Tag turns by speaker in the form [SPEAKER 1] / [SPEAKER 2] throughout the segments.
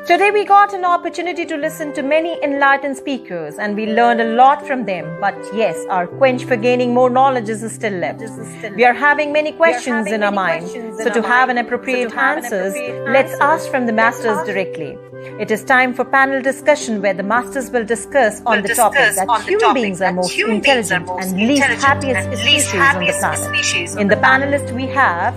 [SPEAKER 1] Today we got an opportunity to listen to many enlightened speakers and we learned a lot from them. But yes, our quench for gaining more knowledge is still left. We are having many questions in our mind. So to have an appropriate answers, let's ask from the masters directly. It is time for panel discussion where the masters will discuss on the topic that human beings are most intelligent and least happiest species on the planet. In the panelist we have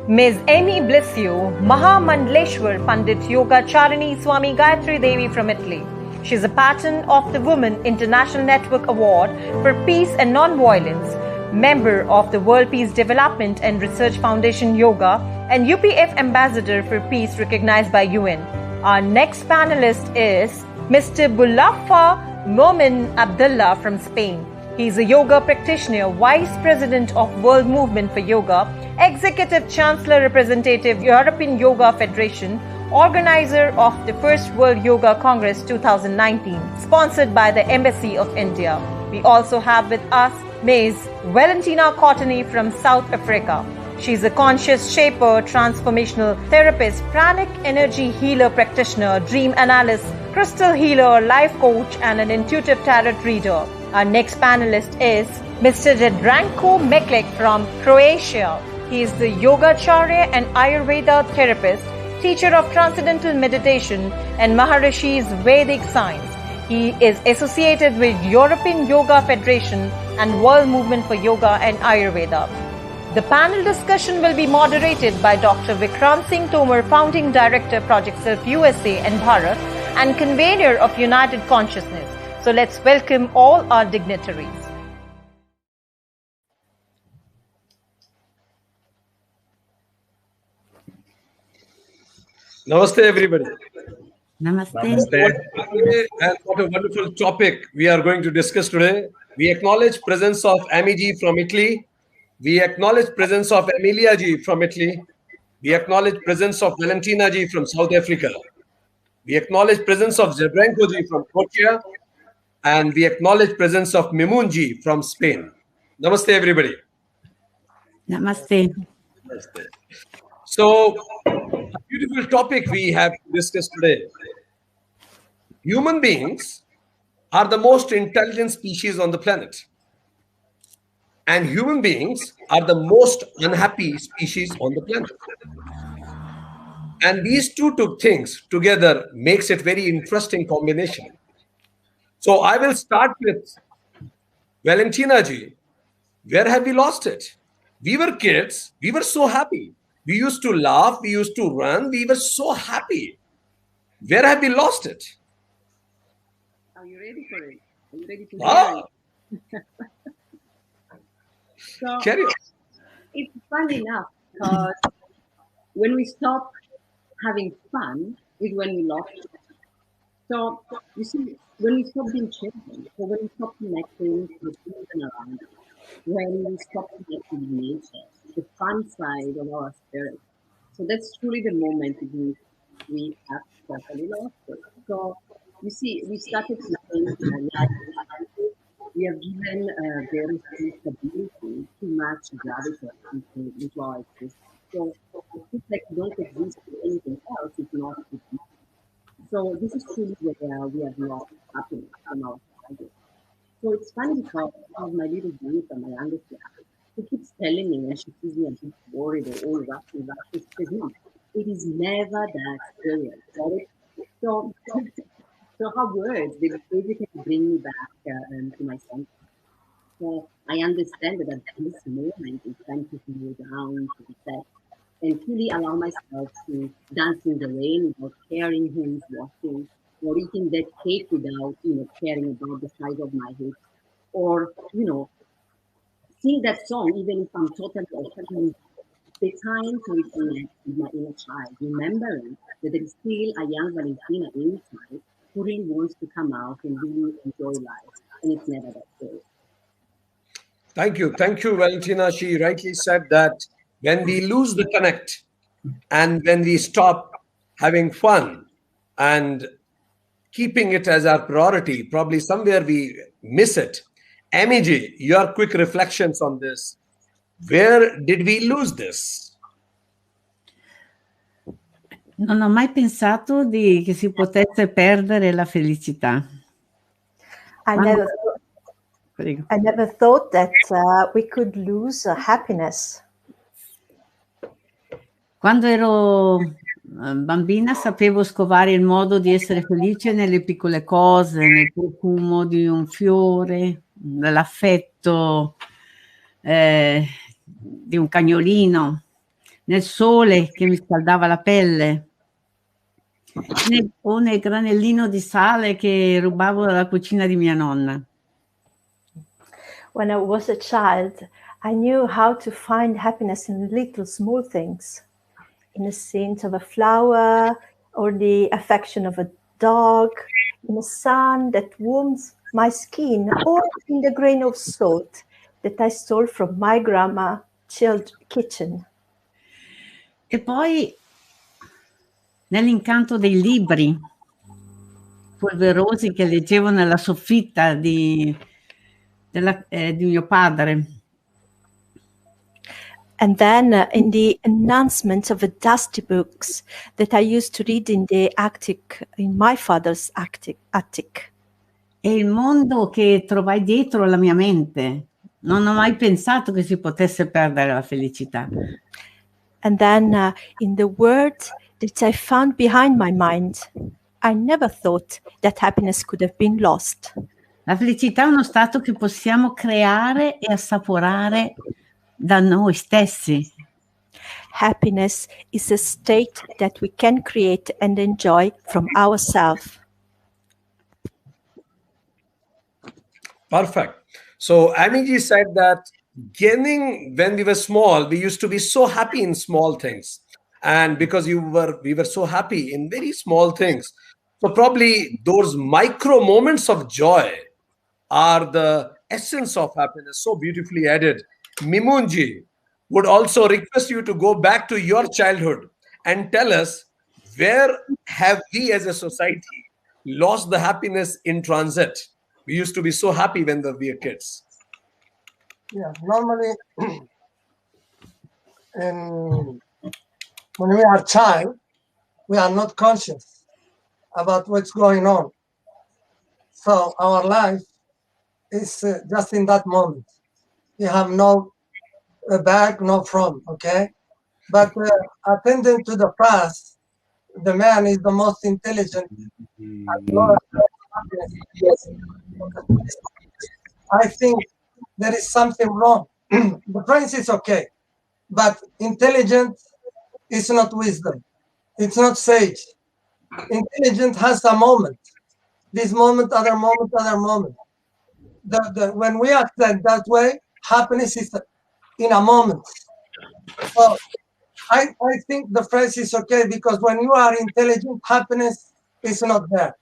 [SPEAKER 1] Ms. Amy Blissio, Mahamandleshwar Pandit Yogacharini Swami Gayatri Devi from Italy. She is a patron of the Women International Network Award for Peace and Non-Violence, member of the World Peace Development and Research Foundation Yoga, and UPF Ambassador for Peace recognized by UN. Our next panelist is Mr. Bulafa Momin Abdullah from Spain. He is a yoga practitioner, Vice President of World Movement for Yoga, Executive Chancellor Representative, European Yoga Federation, organizer of the First World Yoga Congress 2019, sponsored by the Embassy of India. We also have with us Ms. Valentina Cottony from South Africa. She is a conscious shaper, transformational therapist, pranic energy healer practitioner, dream analyst, crystal healer, life coach, and an intuitive tarot reader. Our next panelist is Mr. Jadranko Meklek from Croatia. He is the Yogacharya and Ayurveda therapist, teacher of Transcendental Meditation and Maharishi's Vedic Science. He is associated with European Yoga Federation and World Movement for Yoga and Ayurveda. The panel discussion will be moderated by Dr. Vikrant Singh Tomar, Founding Director, Project Self USA and Bharat, and convener of United Consciousness. So let's welcome all our dignitaries.
[SPEAKER 2] Namaste, everybody.
[SPEAKER 3] Namaste.
[SPEAKER 2] Namaste. And what a wonderful topic we are going to discuss today. We acknowledge presence of Ami ji from Italy. We acknowledge presence of Emilia ji from Italy. We acknowledge presence of Valentina ji from South Africa. We acknowledge presence of Jabranko ji from Croatia. And we acknowledge presence of Mimoun ji from Spain. Namaste, everybody.
[SPEAKER 3] Namaste.
[SPEAKER 2] Namaste. So, a beautiful topic we have discussed today. Human beings are the most intelligent species on the planet. And human beings are the most unhappy species on the planet. And these two things together makes it very interesting combination. So I will start with Valentina ji. Where have we lost it? We were kids. We were so happy. We used to laugh. We used to run. We were so happy. Where have we lost it?
[SPEAKER 4] Are you ready for it? Are you ready to hear it? So,
[SPEAKER 2] Carry on.
[SPEAKER 4] it's fun enough because when we stop having fun is when we lost it. So you see, when we stop being children, so when we stop connecting with people around us, when we stop connecting with nature, the fun side of our spirit. So that's truly the moment we have totally lost it. So you see, we started to think we have given their stability too much gravity into our existence. So it's like we don't exist for anything else if not with you. So this is truly where we have lost happiness from our childhood. So it's funny because one of my little daughter, my youngest daughter, she keeps telling me when she sees me a bit worried or all rusty, she says, "Mom, it is never that serious." Right? So her words, they basically bring me back to my senses. So I understand that at this moment it's time to slow down, to reset, and truly allow myself to dance in the rain without caring who is watching, or eating that cake without, caring about the size of my hips, or, sing that song even if I'm totally off. The time to reconnect with my inner child, remembering that there is still a young Valentina inside who really wants to come out and really enjoy life, and it's never that serious.
[SPEAKER 2] Thank you. Thank you, Valentina. She rightly said that when we lose the connect and when we stop having fun and keeping it as our priority, probably somewhere we miss it. Amiji, your quick reflections on this. Where did we lose this?
[SPEAKER 3] Non ho mai pensato che si potesse perdere la felicità.
[SPEAKER 1] I
[SPEAKER 3] Quando-
[SPEAKER 1] never,
[SPEAKER 3] Prego.
[SPEAKER 1] I never thought that we could lose happiness.
[SPEAKER 3] Quando ero bambina sapevo scovare il modo di essere felice nelle piccole cose, nel profumo di un fiore, nell'affetto di un cagnolino, nel sole che mi scaldava la pelle, o nel granellino di sale che rubavo dalla cucina di mia nonna.
[SPEAKER 1] When I was a child, I knew how to find happiness in little small things, in the scent of a flower, or the affection of a dog, in the sun that warms my skin, or in the grain of salt that I stole from my grandma's kitchen.
[SPEAKER 3] E poi nell'incanto dei libri polverosi che leggevo nella soffitta di mio padre.
[SPEAKER 1] And then in the announcement of the dusty books that I used to read in my father's attic.
[SPEAKER 3] E il mondo che trovai dietro la mia mente. Non ho mai pensato che si potesse perdere la felicità.
[SPEAKER 1] And then in the word that I found behind my mind, I never thought that happiness could have been lost.
[SPEAKER 3] La felicità è uno stato che possiamo creare e assaporare da noi stessi.
[SPEAKER 1] Happiness is a state that we can create and enjoy from ourselves.
[SPEAKER 2] Perfect. So Amiji said that when we were small, we used to be so happy in small things. And because we were so happy in very small things. So probably those micro moments of joy are the essence of happiness. So beautifully added. Mimunji would also request you to go back to your childhood and tell us, where have we as a society lost the happiness in transit? We used to be so happy when we were kids.
[SPEAKER 5] Yeah, normally when we are child, we are not conscious about what's going on. So our life is just in that moment. We have no back, no front, okay? But attending to the past, the man is the most intelligent. I think there is something wrong. The prince is okay, but intelligence is not wisdom. It's not sage. Intelligence has a moment. This moment, other moment, other moment. When we act that way, happiness is in a moment. So I think the phrase is okay, because when you are intelligent, happiness is not there.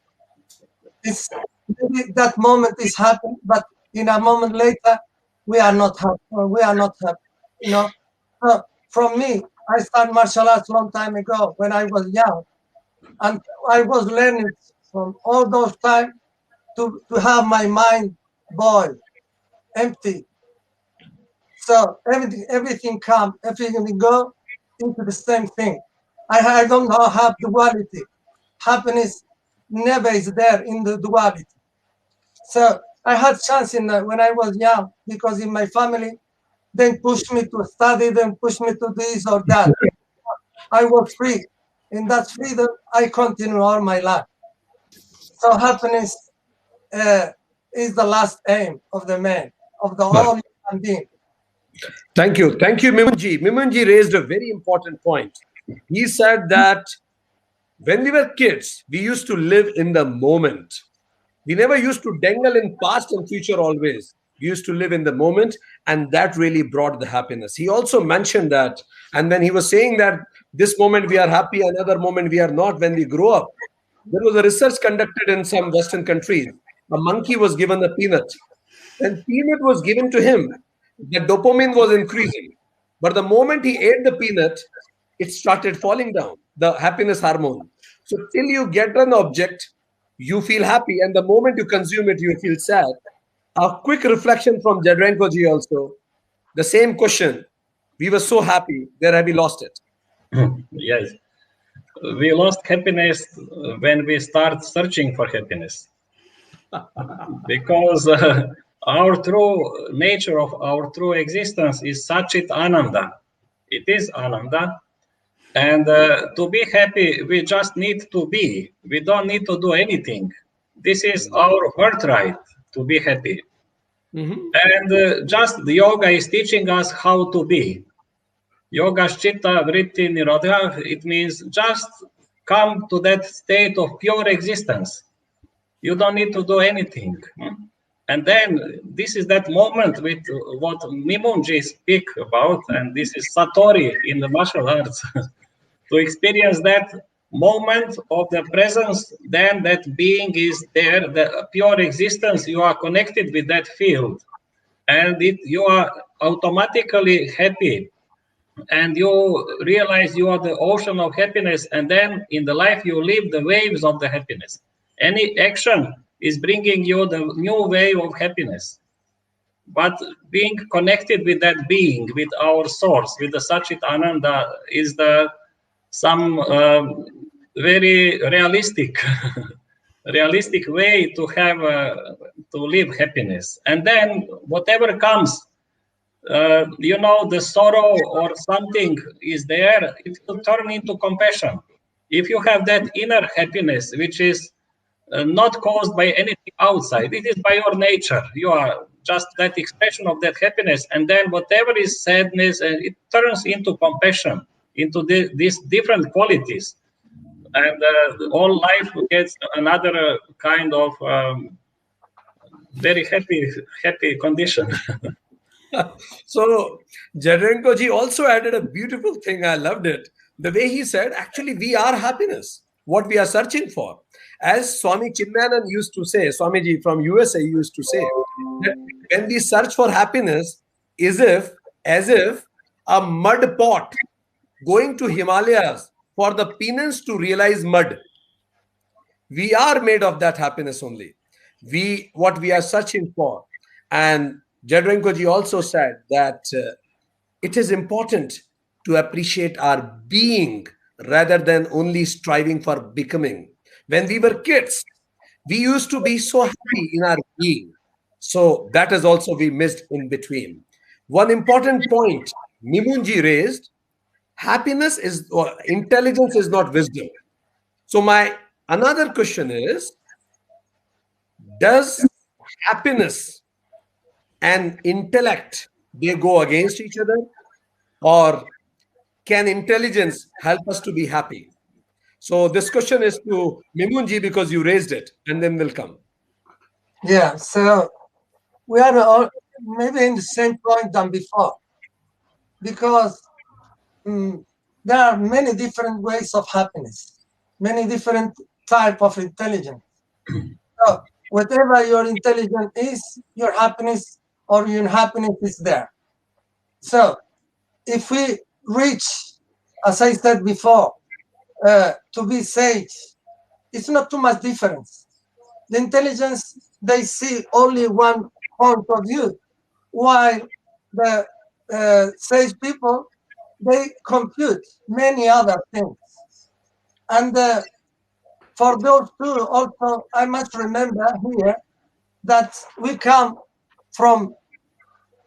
[SPEAKER 5] It's maybe that moment is happening, but in a moment later, we are not happy. We are not happy. You know. From me, I started martial arts long time ago when I was young, and I was learning from all those time to have my mind void, empty. So everything come, everything go into the same thing. I don't have duality. Happiness never is there in the duality. So I had chance when I was young, because in my family, they pushed me to study, then pushed me to this or that. I was free. In that freedom, I continue all my life. So happiness is the last aim of the man, of the whole human being.
[SPEAKER 2] Thank you. Thank you, Mimunji. Mimunji raised a very important point. He said that when we were kids, we used to live in the moment. We never used to dangle in past and future always. We used to live in the moment, and that really brought the happiness. He also mentioned that, and when he was saying that this moment we are happy, another moment we are not when we grow up. There was a research conducted in some Western countries. A monkey was given a peanut. When peanut was given to him, the dopamine was increasing. But the moment he ate the peanut, it started falling down, the happiness hormone. So till you get an object, you feel happy, and the moment you consume it, you feel sad. A quick reflection from Jadranko ji also. The same question. We were so happy. Where have we lost it?
[SPEAKER 6] Yes. we lost happiness when we start searching for happiness. Because our true nature of our true existence is Satchit Ananda. It is Ananda. And to be happy, we just need to be. We don't need to do anything. This is our birthright, to be happy. And just the yoga is teaching us how to be. Yoga Chitta Vritti Nirodha, it means just come to that state of pure existence. You don't need to do anything. And then this is that moment with what Mimunji speak about, and this is Satori in the martial arts. To experience that moment of the presence, then that being is there, the pure existence, you are connected with that field. And you are automatically happy. And you realize you are the ocean of happiness, and then in the life you live the waves of the happiness. Any action is bringing you the new wave of happiness. But being connected with that being, with our source, with the Satchit Ananda, is some very realistic way to have to live happiness. And then whatever comes, the sorrow or something is there, it will turn into compassion. If you have that inner happiness, which is not caused by anything outside, it is by your nature. You are just that expression of that happiness. And then whatever is sadness, it turns into compassion, into these different qualities. And all life gets another kind of very happy condition.
[SPEAKER 2] So Jadrenko ji also added a beautiful thing. I loved it. The way he said, actually, we are happiness, what we are searching for. As Swami Chinmayanan used to say, Swamiji from USA used to say, that when we search for happiness, as if a mud pot going to Himalayas for the penance to realize mud. We are made of that happiness only. What we are searching for. And Jadrenko ji also said that it is important to appreciate our being rather than only striving for becoming. When we were kids, we used to be so happy in our being. So that is also we missed in between. One important point Mimunji raised, happiness is, or intelligence is not wisdom. So my another question is, does happiness and intellect, they go against each other, or can intelligence help us to be happy? So this question is to Mimunji because you raised it, and then we'll come.
[SPEAKER 5] Yeah, so we are all maybe in the same point than before, because there are many different ways of happiness, many different type of intelligence. So whatever your intelligence is, your happiness or your happiness is there. So if we reach, as I said before, to be sage, it's not too much difference. The intelligence, they see only one point of view, while the sage people, they compute many other things. And for those two also, I must remember here that we come from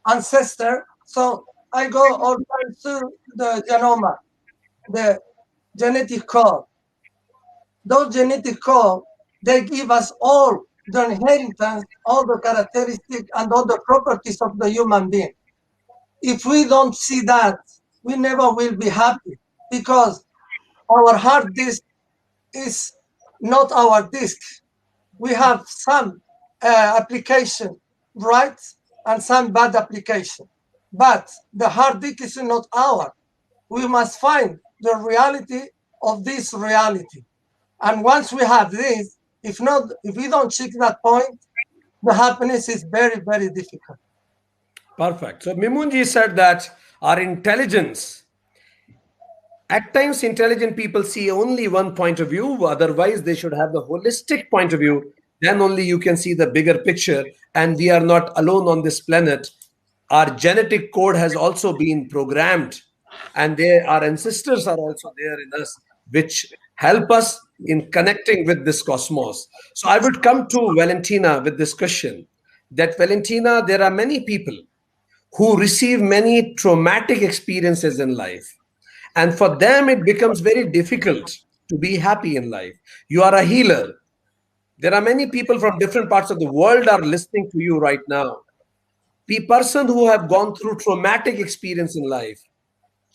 [SPEAKER 5] ancestor. So I go also to the genome, the genetic code. Those genetic code, they give us all the inheritance, all the characteristics and all the properties of the human being. If we don't see that, we never will be happy, because our hard disk is not our disk. We have some application right and some bad application, but the hard disk is not ours. We must find the reality of this reality. And once we have this, if we don't check that point, the happiness is very, very difficult.
[SPEAKER 2] Perfect. So Mimunji said that our intelligence, at times intelligent people see only one point of view, otherwise they should have the holistic point of view. Then only you can see the bigger picture, and we are not alone on this planet. Our genetic code has also been programmed, and our ancestors are also there in us. which help us in connecting with this cosmos. So I would come to Valentina with this question that, Valentina, there are many people who receive many traumatic experiences in life. And for them, it becomes very difficult to be happy in life. You are a healer. There are many people from different parts of the world are listening to you right now. Person who have gone through traumatic experience in life,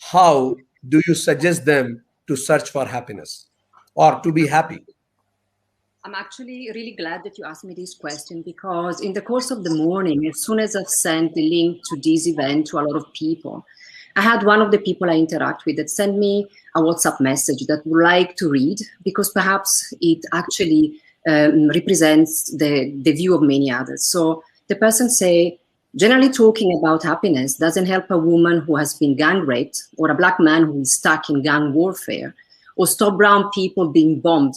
[SPEAKER 2] how do you suggest them to search for happiness or to be happy?
[SPEAKER 4] I'm actually really glad that you asked me this question, because in the course of the morning, as soon as I've sent the link to this event to a lot of people, I had one of the people I interact with that sent me a WhatsApp message that would like to read, because perhaps it actually represents the view of many others. So the person say, generally talking about happiness doesn't help a woman who has been gang raped, or a black man who is stuck in gang warfare, or stop brown people being bombed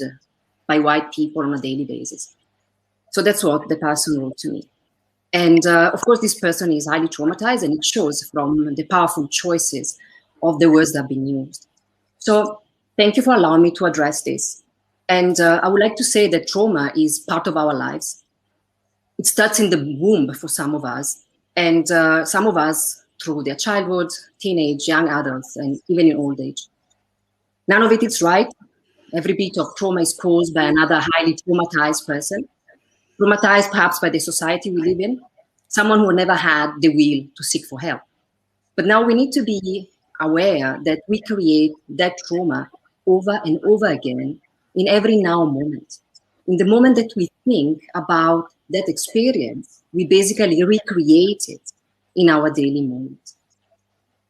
[SPEAKER 4] by white people on a daily basis. So that's what the person wrote to me. And of course, this person is highly traumatized, and it shows from the powerful choices of the words that have been used. So thank you for allowing me to address this. And I would like to say that trauma is part of our lives. It starts in the womb for some of us, and some of us through their childhood, teenage, young adults, and even in old age. None of it is right. Every bit of trauma is caused by another highly traumatized person, traumatized perhaps by the society we live in, someone who never had the will to seek for help. But now we need to be aware that we create that trauma over and over again in every now moment. In the moment that we think about that experience, we basically recreate it in our daily moment.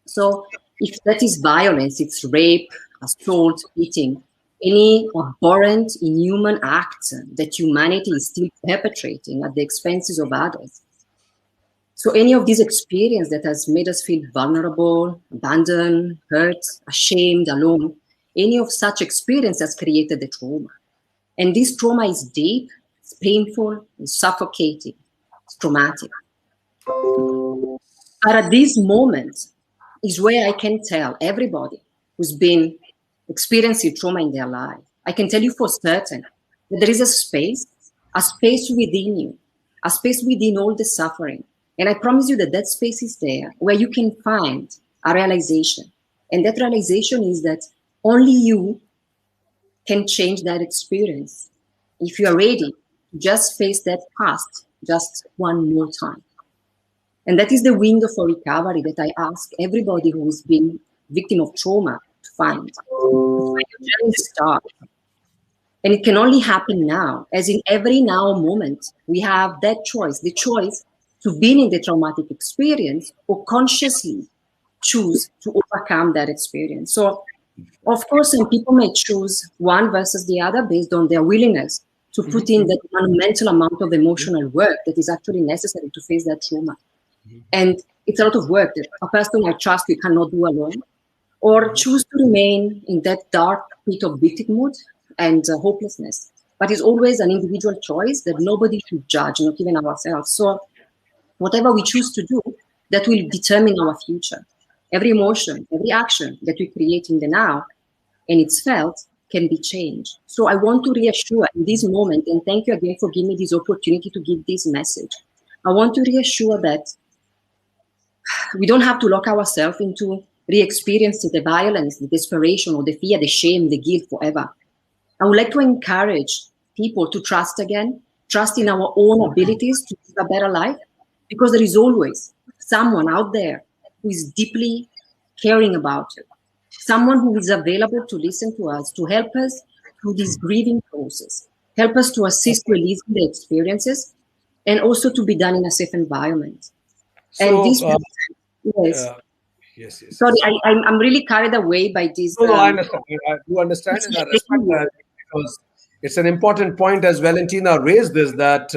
[SPEAKER 4] So if that is violence, it's rape, assault, beating, any abhorrent, inhuman act that humanity is still perpetrating at the expenses of others. So any of these experiences that has made us feel vulnerable, abandoned, hurt, ashamed, alone, any of such experience has created the trauma. And this trauma is deep, it's painful, it's suffocating, it's traumatic. But at this moment is where I can tell everybody who's been experiencing trauma in their life, I can tell you for certain that there is a space within you, a space within all the suffering. And I promise you that that space is there where you can find a realization. And that realization is that only you can change that experience if you are ready to just face that past just one more time. And that is the window for recovery that I ask everybody who has been victim of trauma to find. When your journey starts. And it can only happen now, as in every now moment, we have that choice, the choice to be in the traumatic experience or consciously choose to overcome that experience. So, of course, some people may choose one versus the other based on their willingness to put in that monumental amount of emotional work that is actually necessary to face that trauma. And it's a lot of work that a person I trust you cannot do alone, or choose to remain in that dark pit of victimhood and hopelessness. But it's always an individual choice that nobody should judge, not even ourselves. So whatever we choose to do, that will determine our future. Every emotion, every action that we create in the now, and it's felt, can be changed. So I want to reassure in this moment, and thank you again for giving me this opportunity to give this message. I want to reassure that we don't have to lock ourselves into re-experiencing the violence, the desperation, or the fear, the shame, the guilt forever. I would like to encourage people to trust again, trust in our own abilities to live a better life, because there is always someone out there who is deeply caring about you, someone who is available to listen to us, to help us through this grieving process, help us to assist releasing the experiences, and also to be done in a safe environment.
[SPEAKER 2] So,
[SPEAKER 4] and this, yes. Sorry, I'm really carried away by this.
[SPEAKER 2] No, I understand. I do understand, and I respect that, because it's an important point, as Valentina raised this, that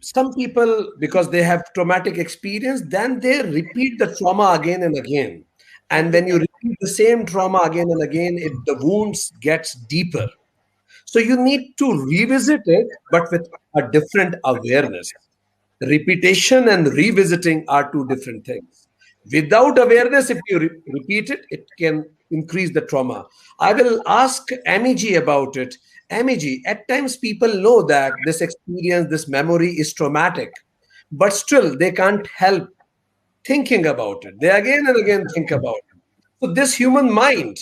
[SPEAKER 2] some people, because they have traumatic experience, then they repeat the trauma again and again. And when you repeat the same trauma again and again, the wounds gets deeper. So you need to revisit it, but with a different awareness. Repetition and revisiting are two different things. Without awareness, if you repeat it, it can increase the trauma. I will ask Amiji about it. Amiji, at times people know that this experience, this memory is traumatic, but still they can't help thinking about it. They again and again think about it. So this human mind,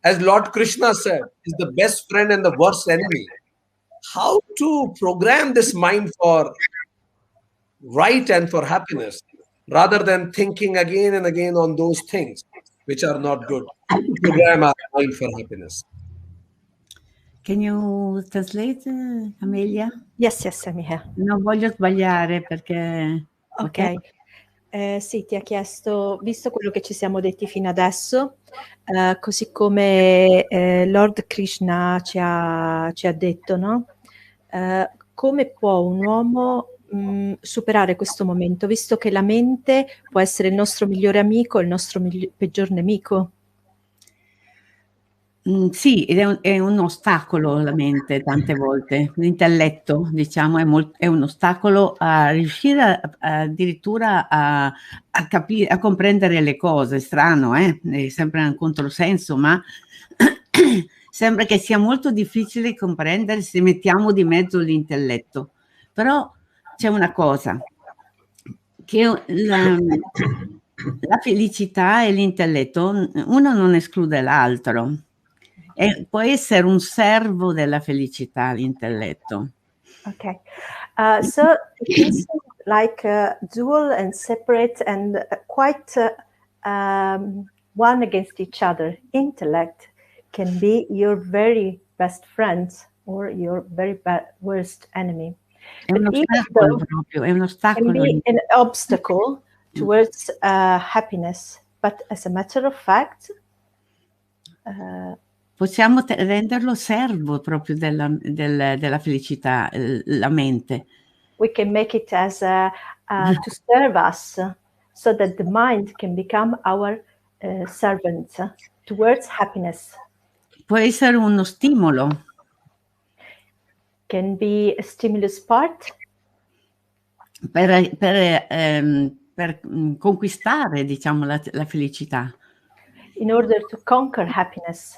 [SPEAKER 2] as Lord Krishna said, is the best friend and the worst enemy. How to program this mind for right and for happiness, rather than thinking again and again on those things which are not good. How to program our mind for happiness.
[SPEAKER 3] Can you translate, Amelia?
[SPEAKER 1] Yes, I'm here.
[SPEAKER 3] Non voglio sbagliare perché...
[SPEAKER 1] Ok. Sì, ti ha chiesto, visto quello che ci siamo detti fino adesso, così come Lord Krishna ci ha detto, no? Come può un uomo superare questo momento, visto che la mente può essere il nostro migliore amico e il nostro peggior nemico?
[SPEAKER 3] Sì, è un ostacolo la mente tante volte. L'intelletto, diciamo, è un ostacolo a riuscire addirittura a capire, a comprendere le cose. Strano, è sempre un controsenso, ma sembra che sia molto difficile comprendere se mettiamo di mezzo l'intelletto. Però c'è una cosa, che la felicità e l'intelletto, uno non esclude l'altro. Può essere un servo della felicità l'intelletto.
[SPEAKER 1] Okay. So it is like dual and separate and quite one against each other. Intellect can be your very best friend or your very worst enemy.
[SPEAKER 3] È un ostacolo proprio, è un ostacolo.
[SPEAKER 1] Can be an obstacle towards happiness, but as a matter of fact,
[SPEAKER 3] possiamo renderlo servo proprio della felicità, la mente.
[SPEAKER 1] We can make it as to serve us, so that the mind can become our servant towards happiness.
[SPEAKER 3] Può essere uno stimolo.
[SPEAKER 1] Can be a stimulus part.
[SPEAKER 3] Per conquistare, diciamo, la felicità.
[SPEAKER 1] In order to conquer happiness.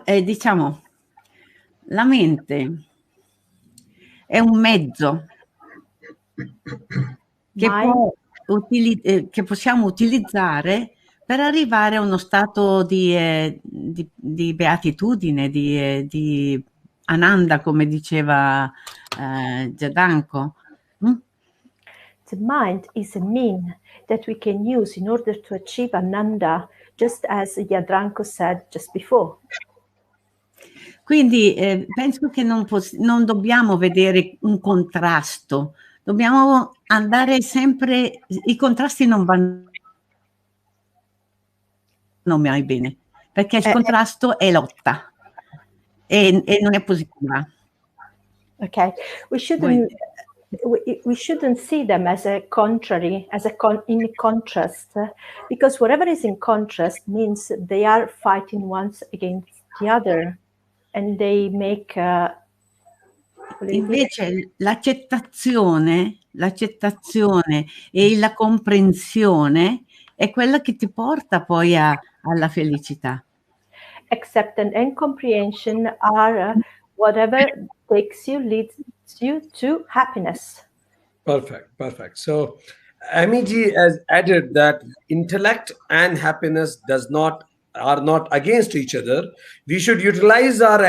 [SPEAKER 3] Diciamo, la mente è un mezzo che possiamo utilizzare per arrivare a uno stato di beatitudine, di Ananda, come diceva Jadanko.
[SPEAKER 1] The mind is a mean that we can use in order to achieve Ananda, just as Yadranko said just before.
[SPEAKER 3] Quindi penso che non dobbiamo vedere un contrasto, dobbiamo andare sempre, i contrasti non vanno mai bene, perché il contrasto è lotta e non è positiva.
[SPEAKER 1] Okay, we shouldn't see them as a contrary, as in contrast, because whatever is in contrast means they are fighting one against the other, and they make.
[SPEAKER 3] Invece l'accettazione e la comprensione è quella che ti porta poi alla felicità.
[SPEAKER 1] Acceptance and comprehension are whatever leads you to happiness.
[SPEAKER 2] Perfect. So Amiji has added that intellect and happiness are not against each other. We should utilize our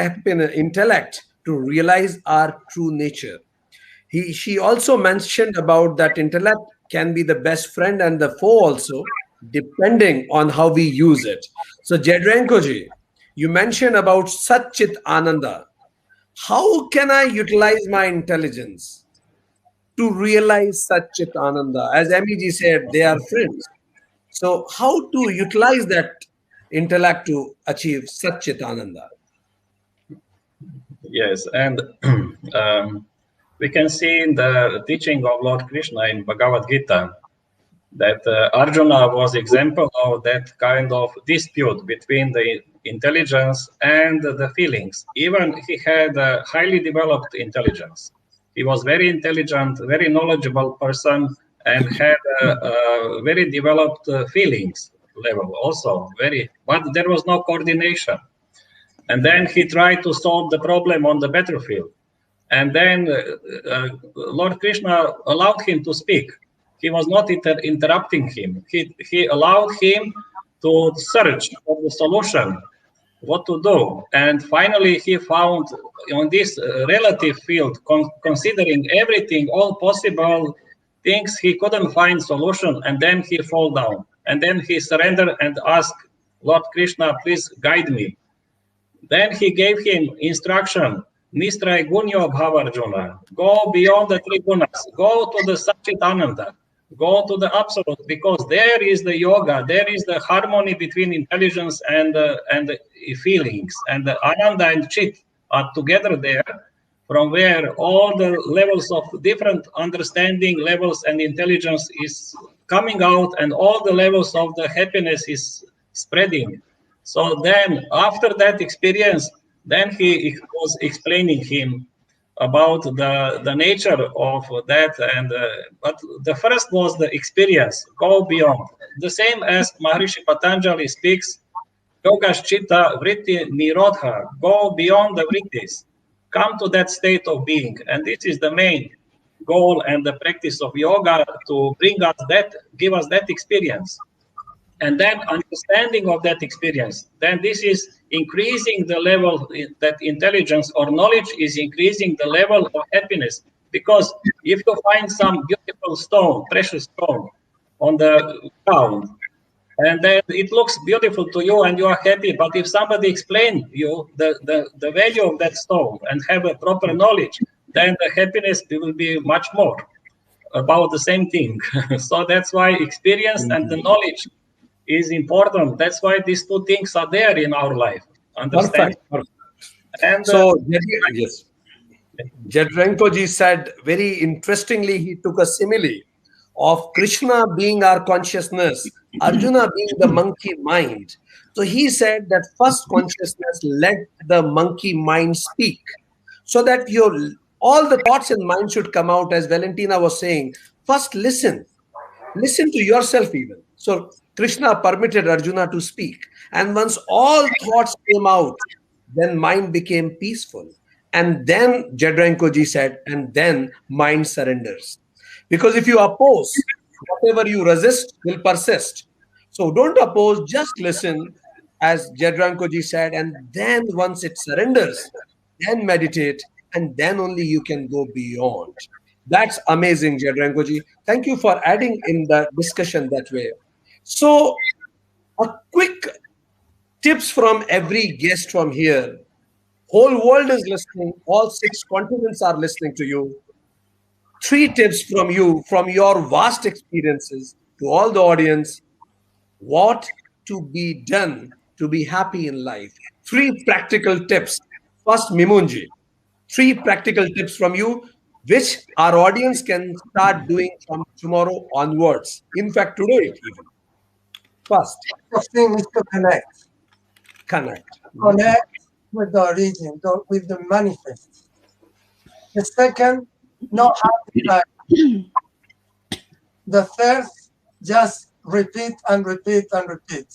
[SPEAKER 2] intellect to realize our true nature. She also mentioned about that intellect can be the best friend and the foe also, depending on how we use it. So Jadrankoji, you mentioned about Satchit Ananda. How can I utilize my intelligence to realize Satchit Ananda? As Amiji said, they are friends. So how to utilize that intellect to achieve Satchit Ananda?
[SPEAKER 6] Yes, and we can see in the teaching of Lord Krishna in Bhagavad Gita that Arjuna was example of that kind of dispute between the intelligence and the feelings. Even he had a highly developed intelligence. He was very intelligent, very knowledgeable person, and had a very developed feelings level also. But there was no coordination. And then he tried to solve the problem on the battlefield. And then Lord Krishna allowed him to speak. He was not interrupting him. He allowed him to search for the solution, what to do. And finally, he found on this relative field, considering everything, all possible things, he couldn't find solution. And then he fall down. And then he surrendered and asked, Lord Krishna, please guide me. Then he gave him instruction, Nistray Gunyo Bhavarjuna, go beyond the three gunas, go to the Satchit Ananda, go to the absolute, because there is the yoga, there is the harmony between intelligence and the feelings, and the Ananda and Chit are together there, from where all the levels of different understanding levels and intelligence is coming out, and all the levels of the happiness is spreading. So then, after that experience, then he was explaining him about the nature of that, and but the first was the experience, go beyond. The same as Maharishi Patanjali speaks, Yoga's Chitta Vritti Nirodha, go beyond the vrittis, come to that state of being, and this is the main goal and the practice of yoga, to bring us that, give us that experience. And then understanding of that experience, then this is increasing the level, that intelligence or knowledge is increasing the level of happiness. Because if you find some beautiful stone, precious stone on the ground, and then it looks beautiful to you and you are happy, but if somebody explain you the value of that stone and have a proper knowledge, then the happiness will be much more about the same thing. So that's why experience and the knowledge is important. That's why these two things are there in our life. Understand?
[SPEAKER 2] Perfect.
[SPEAKER 6] And
[SPEAKER 2] so, yes, Jadrankoji said very interestingly, he took a simile of Krishna being our consciousness, Arjuna being the monkey mind. So he said that first consciousness let the monkey mind speak, so that all the thoughts in mind should come out, as Valentina was saying. First listen to yourself even. So Krishna permitted Arjuna to speak. And once all thoughts came out, then mind became peaceful. And then Jadrankoji said, and then mind surrenders. Because if you oppose, whatever you resist will persist. So don't oppose, just listen, as Jadrankoji said, and then once it surrenders, then meditate, and then only you can go beyond. That's amazing, Jadrankoji. Thank you for adding in the discussion that way. So, a quick tips from every guest from here. Whole world is listening. All 6 continents are listening to you. 3 tips from you, from your vast experiences, to all the audience. What to be done to be happy in life. 3 practical tips. First, Mimunji. 3 practical tips from you, which our audience can start doing from tomorrow onwards. In fact, today even. First.
[SPEAKER 5] The thing is to connect.
[SPEAKER 2] Connect
[SPEAKER 5] With the origin, with the manifest. The second, not have desire. The third, just repeat and repeat and repeat.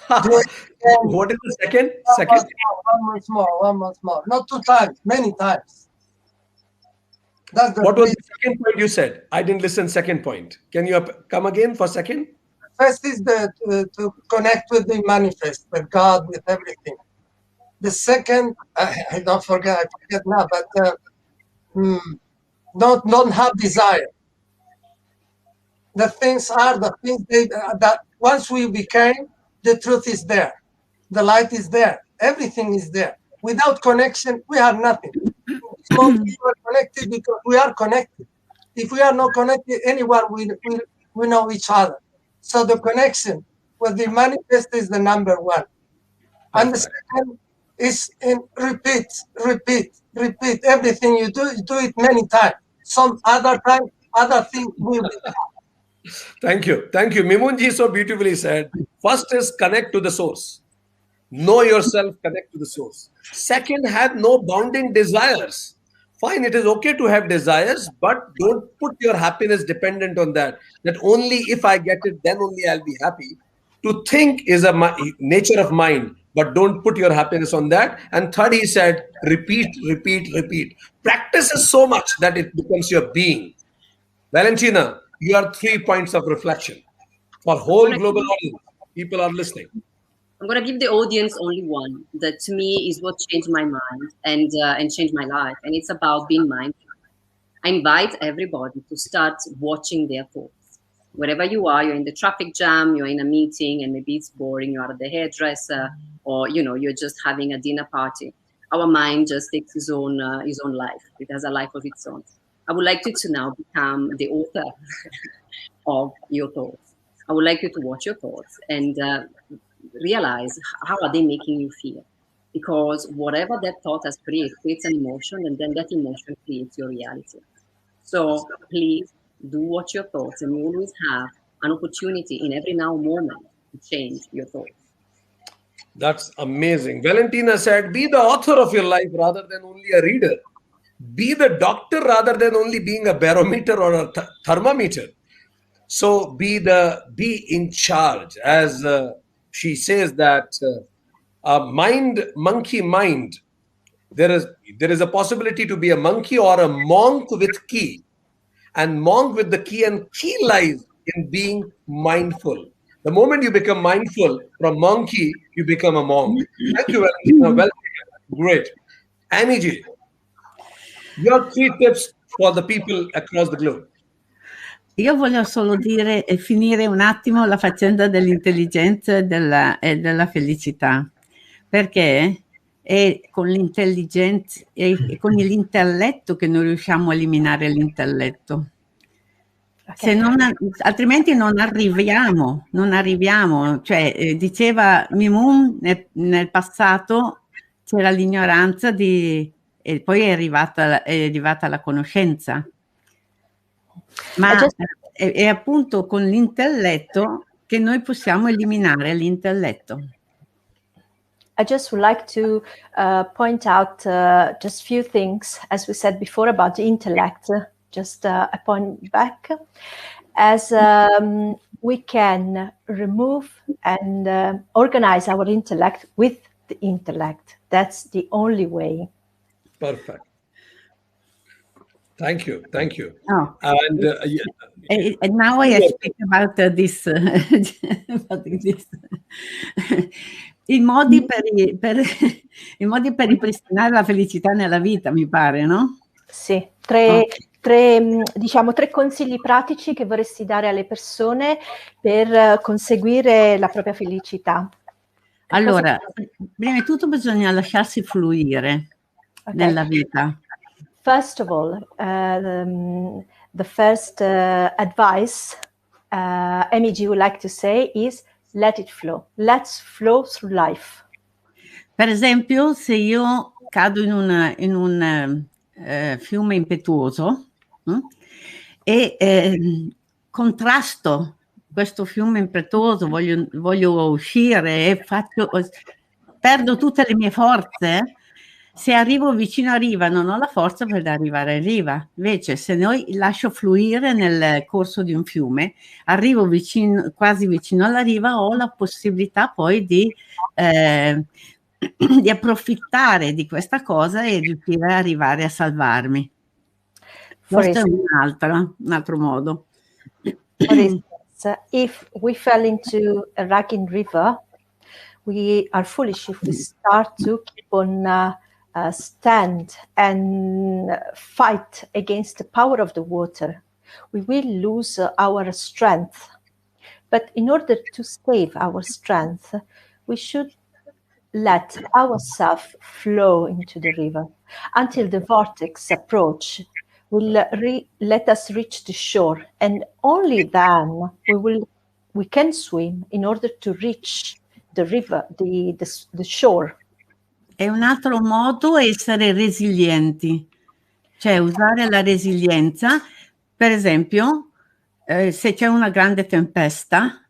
[SPEAKER 2] What is the second?
[SPEAKER 5] One month more. Not 2 times, many times. That's
[SPEAKER 2] what was the second point you said? I didn't listen. Second point. Can you come again for second?
[SPEAKER 5] First is to connect with the manifest, with God, with everything. The second, I don't forget, I forget now, but don't have desire. The things are the things that once we became, the truth is there. The light is there. Everything is there. Without connection, we have nothing. We are connected because we are connected. If we are not connected, anyone, we know each other. So the connection with the manifest is the number 1. And the second is repeat. Everything you do it many times. Some other time, other thing will be.
[SPEAKER 2] Thank you. Mimunji so beautifully said. First is connect to the source. Know yourself, connect to the source. Second, have no bounding desires. fine, it is okay to have desires, but don't put your happiness dependent on that. That only if I get it, then only I'll be happy. To think is a nature of mind, but don't put your happiness on that. And third, he said, repeat, repeat, repeat. Practice is so much that it becomes your being. Valentina, you are 3 points of reflection for whole global audience. People are listening.
[SPEAKER 4] I'm going to give the audience only one that to me is what changed my mind and changed my life. And it's about being mindful. I invite everybody to start watching their thoughts. Wherever you are, you're in the traffic jam, you're in a meeting, and maybe it's boring, you're at the hairdresser, or you're just having a dinner party. Our mind just takes his own life. It has a life of its own. I would like you to now become the author of your thoughts. I would like you to watch your thoughts and realize how are they making you feel, because whatever that thought has creates an emotion, and then that emotion creates your reality. So please do watch your thoughts, and you always have an opportunity in every now moment to change your thoughts.
[SPEAKER 2] That's amazing. Valentina said, be the author of your life rather than only a reader. Be the doctor rather than only being a barometer or a thermometer. So be in charge, as she says that monkey mind. There is a possibility to be a monkey or a monk with key, and monk with the key, and key lies in being mindful. The moment you become mindful, from monkey you become a monk. Thank you, Valentina. Well, great. Annie G, your 3 tips for the people across the globe.
[SPEAKER 3] Io voglio solo dire e finire un attimo la faccenda dell'intelligenza e della felicità, perché è con l'intelligenza e con l'intelletto che noi riusciamo a eliminare l'intelletto. Se non, altrimenti non arriviamo. Cioè, diceva Mimun nel passato c'era l'ignoranza e poi è arrivata la conoscenza. Ma è appunto con l'intelletto che noi possiamo eliminare l'intelletto.
[SPEAKER 1] I just would like to point out just few things, as we said before, about the intellect. Just a point back, as we can remove and organize our intellect with the intellect. That's the only way.
[SPEAKER 2] Perfect. Thank you.
[SPEAKER 3] Oh.
[SPEAKER 2] And
[SPEAKER 3] yeah. And now I speak about this. I modi per ripristinare la felicità nella vita, mi pare, no?
[SPEAKER 1] Sì, tre consigli pratici che vorresti dare alle persone per conseguire la propria felicità.
[SPEAKER 3] Allora, prima di tutto bisogna lasciarsi fluire nella vita.
[SPEAKER 1] First of all, the first advice MEG would like to say is let it flow. Let's flow through life.
[SPEAKER 3] Per esempio, se io cado in un fiume impetuoso e contrasto questo fiume impetuoso, voglio uscire e perdo tutte le mie forze. Se arrivo vicino a riva non ho la forza per arrivare a riva. Invece se noi lascio fluire nel corso di un fiume, arrivo quasi vicino alla riva, ho la possibilità poi di approfittare di questa cosa e riuscire ad arrivare a salvarmi. Questo è un altro modo.
[SPEAKER 1] For instance, if we fell into a raging river, we are foolish if we start to keep on stand and fight against the power of the water. We will lose our strength. But in order to save our strength, we should let ourselves flow into the river until the vortex approach will let us reach the shore, and only then we can swim in order to reach the river, the shore.
[SPEAKER 3] E un altro modo è essere resilienti, cioè usare la resilienza. Per esempio, se c'è una grande tempesta,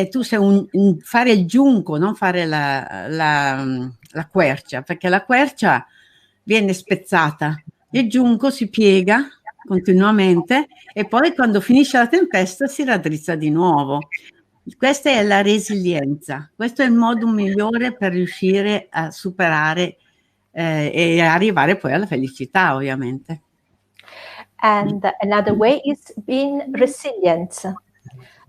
[SPEAKER 3] tu sei fare il giunco, non fare la quercia, perché la quercia viene spezzata. Il giunco si piega continuamente e poi quando finisce la tempesta si raddrizza di nuovo. Questa è la resilienza, questo è il modo migliore per riuscire a superare e arrivare poi alla felicità, ovviamente.
[SPEAKER 1] And another way is being resilient.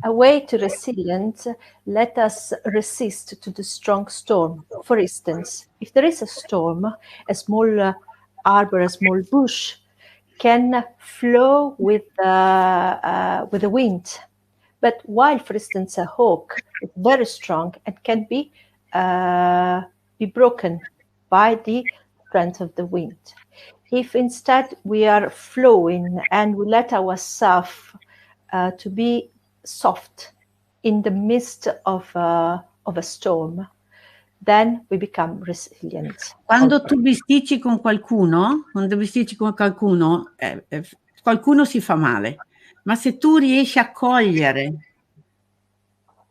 [SPEAKER 1] A way to resilience, let us resist to the strong storm. For instance, if there is a storm, a small arbor, a small bush can flow with the wind. But while, for instance, a oak is very strong and can be broken by the strength of the wind. If instead we are flowing and we let ourselves to be soft in the midst of a storm, then we become resilient.
[SPEAKER 3] Quando tu bisticci con qualcuno, qualcuno si fa male, ma se tu riesci a cogliere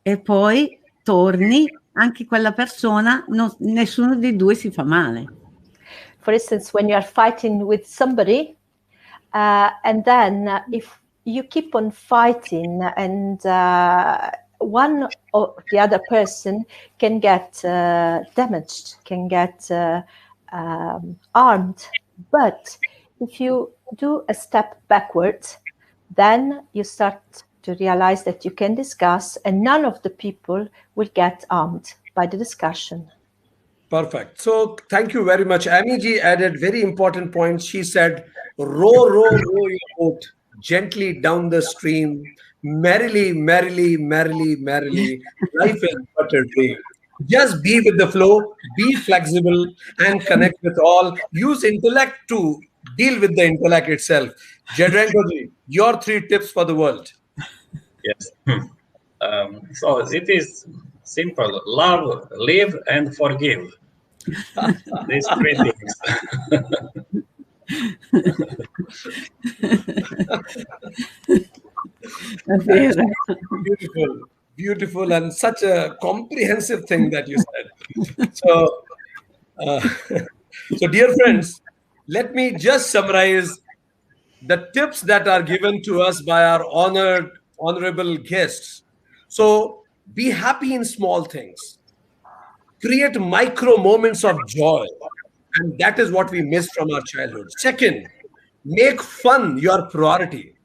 [SPEAKER 3] e poi torni, anche quella persona, nessuno dei due si fa male.
[SPEAKER 1] For instance, when you are fighting with somebody, and then if you keep on fighting and one or the other person can get damaged, can get harmed. But if you do a step backwards, then you start to realize that you can discuss and none of the people will get harmed by the discussion.
[SPEAKER 2] Perfect. So thank you very much. Amy ji added very important points. She said, row, row, row your boat gently down the stream. Merrily, merrily, merrily, merrily. Life is but a dream. Just be with the flow, be flexible and connect with all. Use intellect to deal with the intellect itself. Jadranko ji, your 3 tips for the world.
[SPEAKER 6] Yes. So it is simple. Love, live, and forgive. These 3 things.
[SPEAKER 2] Beautiful, beautiful, and such a comprehensive thing that you said. So, so dear friends, let me just summarize the tips that are given to us by our honorable guests. So, be happy in small things. Create micro moments of joy. And that is what we missed from our childhood. Second, make fun your priority.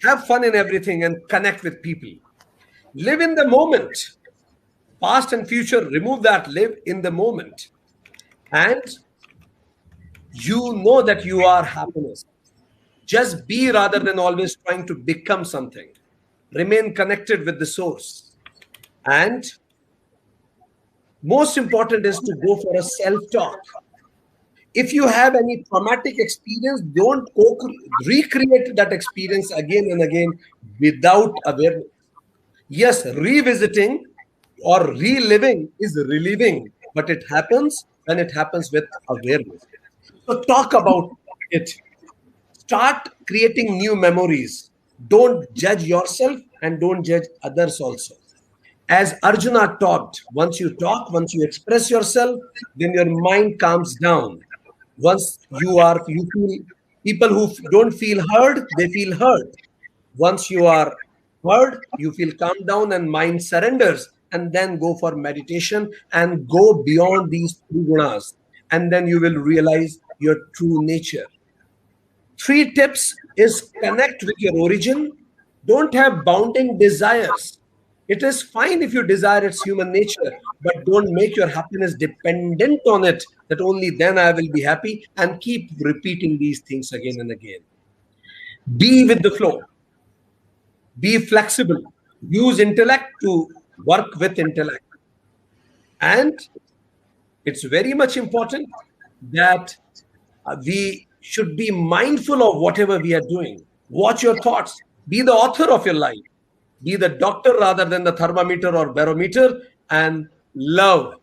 [SPEAKER 2] Have fun in everything and connect with people. Live in the moment. Past and future, remove that. Live in the moment. And you know that you are happiness. Just be rather than always trying to become something. Remain connected with the source. And most important is to go for a self-talk. If you have any traumatic experience, don't recreate that experience again and again without awareness. Yes, revisiting or reliving is reliving, but it happens when it happens with awareness. So talk about it. Start creating new memories. Don't judge yourself and don't judge others also. As Arjuna talked, once you talk, once you express yourself, then your mind calms down. Once you feel, people who don't feel heard, they feel heard. Once you are heard, you feel calmed down and mind surrenders, and then go for meditation and go beyond these 3 gunas. And then you will realize your true nature. 3 tips is connect with your origin. Don't have bounding desires. It is fine if you desire its human nature, but don't make your happiness dependent on it, that only then I will be happy, and keep repeating these things again and again. Be with the flow. Be flexible. Use intellect to work with intellect. And it's very much important that we should be mindful of whatever we are doing. Watch your thoughts. Be the author of your life. Be the doctor rather than the thermometer or barometer, and love,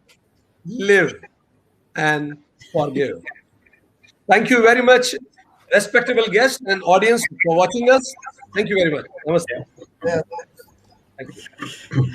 [SPEAKER 2] live, and forgive. Thank you very much, respectable guests and audience, for watching us. Thank you very much. Namaste.
[SPEAKER 5] Yeah.
[SPEAKER 2] Thank you.